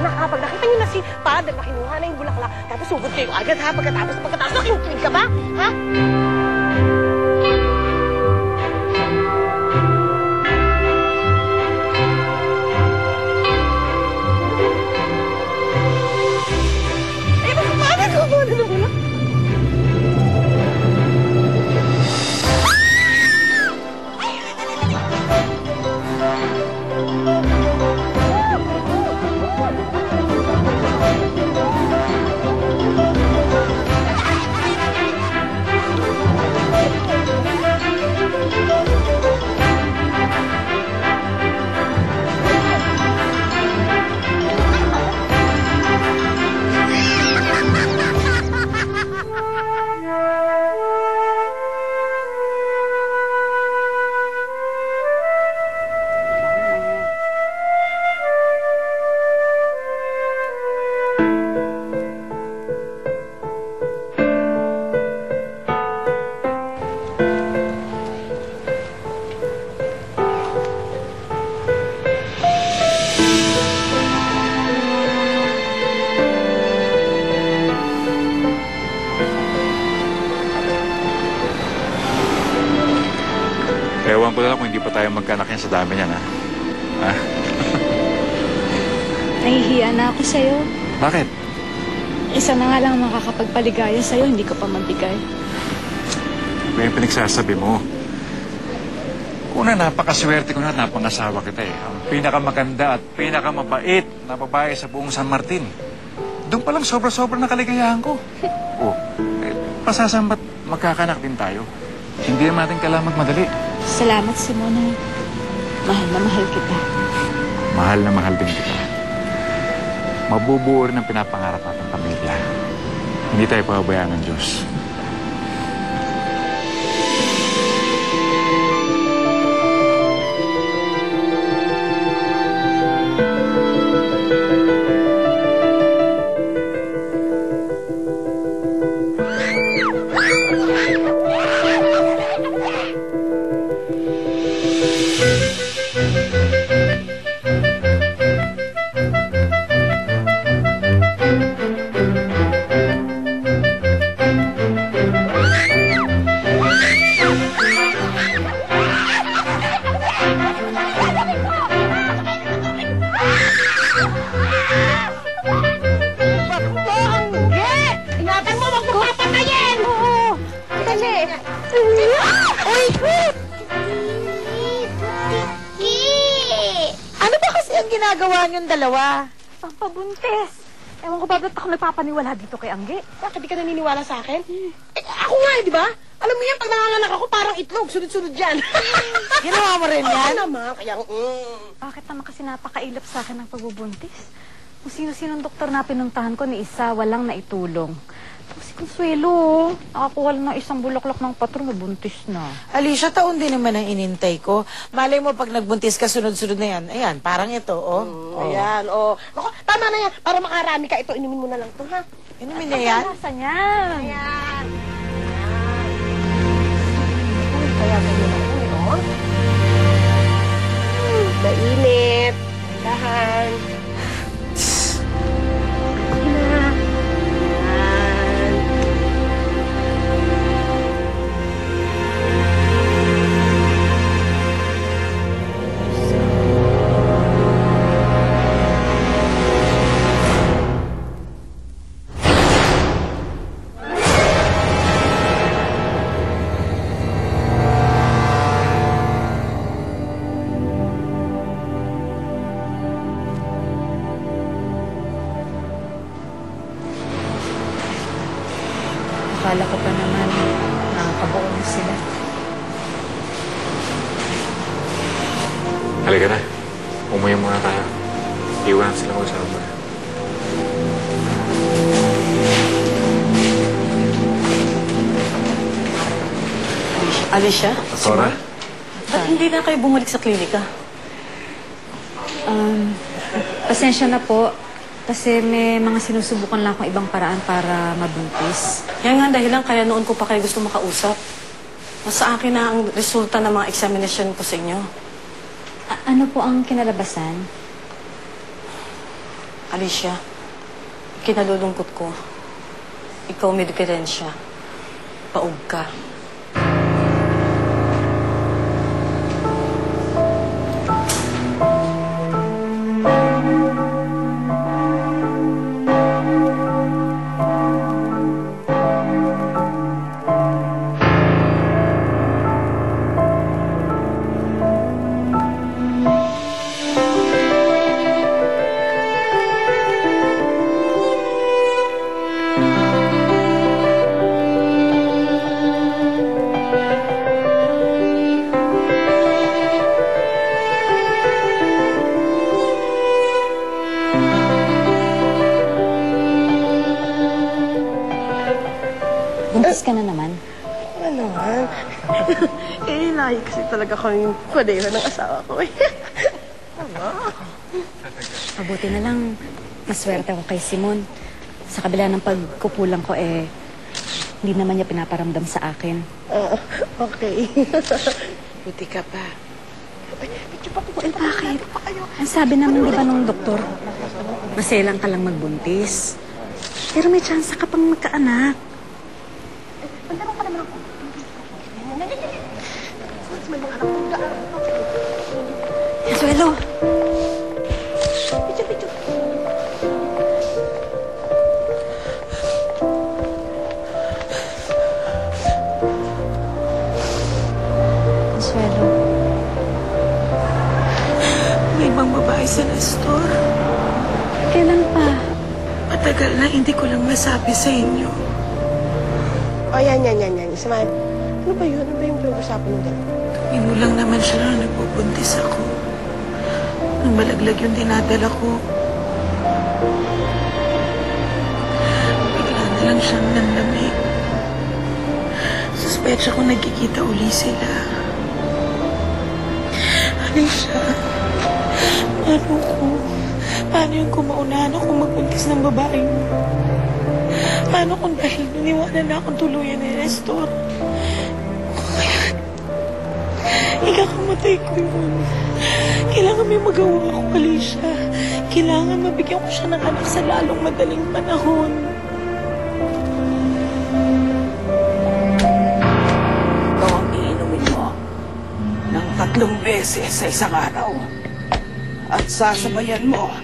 anak ha. Pag nakita niyo na si Father na kinuha na yung bulaklak, tapos sugod kayo agad ha. Pagkatapos nakikinig ka ba? Ha? Ewan ko na lang kung hindi pa tayo magkanak yan sa dami niyan, ha? Ha? Nahihiya na ako sa'yo. Bakit? Isa na nga lang makakapagpaligaya sa'yo, hindi ka pa mabigay. Ano yung pinagsasabi mo? Una, napakaswerte ko na at napangasawa kita eh. Ang pinakamaganda at pinakamabait na babae sa buong San Martin. Doon pa lang sobra-sobra na kaligayahan ko. Oh, pasasambat magkakanak din tayo. Hindi naman natin kailangan magmadali. Salamat, Simona. Mahal na mahal kita. Mahal na mahal din kita. Mabubuo rin ang pinapangarap natin pamilya. Hindi tayo pababayaan ng Diyos. Ano ba kasi ang ginagawa niyong dalawa? Pampabuntis. Ewan ko ba ba't ako nagpapaniwala dito kay Angge? Bakit di ka naniniwala sa akin? Eh, ako nga di ba? Alam mo yan, pag nanganganak ako, parang itlog. Sunod-sunod yan. Ginawa mo rin yan? Oo naman, kaya... Bakit naman kasi napakailap sa akin ng pagbubuntis? Kung sino-sinong doktor na pinuntahan ko, ni isa walang naitulong. Tapos si Consuelo, nakakuha lang ng isang bulaklak ng patron, nabuntis na. Alicia, taon din naman ang inintay ko. Malay mo, pag nagbuntis ka, sunod-sunod na yan. Ayan, parang ito, oh. Ayan, oh. Naku, tama na yan. Para makarami ka, ito, inumin mo na lang to, ha? Inumin na yan? Nasaan yan? Ayan. Kaya ganyan ako, no? Mainit. Dahan. Akala ko pa naman nakakabuo na sila. Halika na. Umuwi muna tayo. Iwan sila mag-usama. Alicia? Sora? Ba't hindi na kayo bumalik sa klinika? Pasensya na po. Kasi may mga sinusubukan lang akong ibang paraan para mabuntis. Yan nga dahilan kaya noon ko pa kayo gusto makausap. Sa akin na ang resulta ng mga examination ko sa inyo. Ano po ang kinalabasan? Alicia, kinalulungkot ko. Ikaw may diferensya. Paug ka. Buntis ka na naman. Ano naman? Lahi kasi talaga kami yung kwadera ng asawa ko. Mabuti na lang, maswerte ako kay Simon. Sa kabila ng pagkukulang ko, hindi naman niya pinaparamdam sa akin. Okay. Buti ka pa. Bakit? Ang sabi naman, di ba, nung doktor, maselang ka lang magbuntis. Pero may chance ka pang magkaanak. Consuelo! Picture. Consuelo. May ibang babae sa Nestor. Kailan pa? Matagal na hindi ko lang masabi sa inyo. O, yan. Samahan. Ano ba yun? Ano ba yung pinag-usapan mo dalawa? Inulang naman siya na nagbubuntis ako. Nang malaglag yung dinadala ko. Bigla na lang siyang nanlamig. Suspecha ko nagkikita uli sila. Alicia, paano yung kumaunahan ako magbuntis ng babae mo? Paano kung dahil naniwala na akong tuluyan ni Nestor? Ikakamatay ko yun. Kailangan may magawa ako, Alicia. Kailangan mabigyan ko siya ng anak sa lalong madaling panahon. Ikaw ang iinumin mo ng 3 beses sa isang araw. At sasabayan mo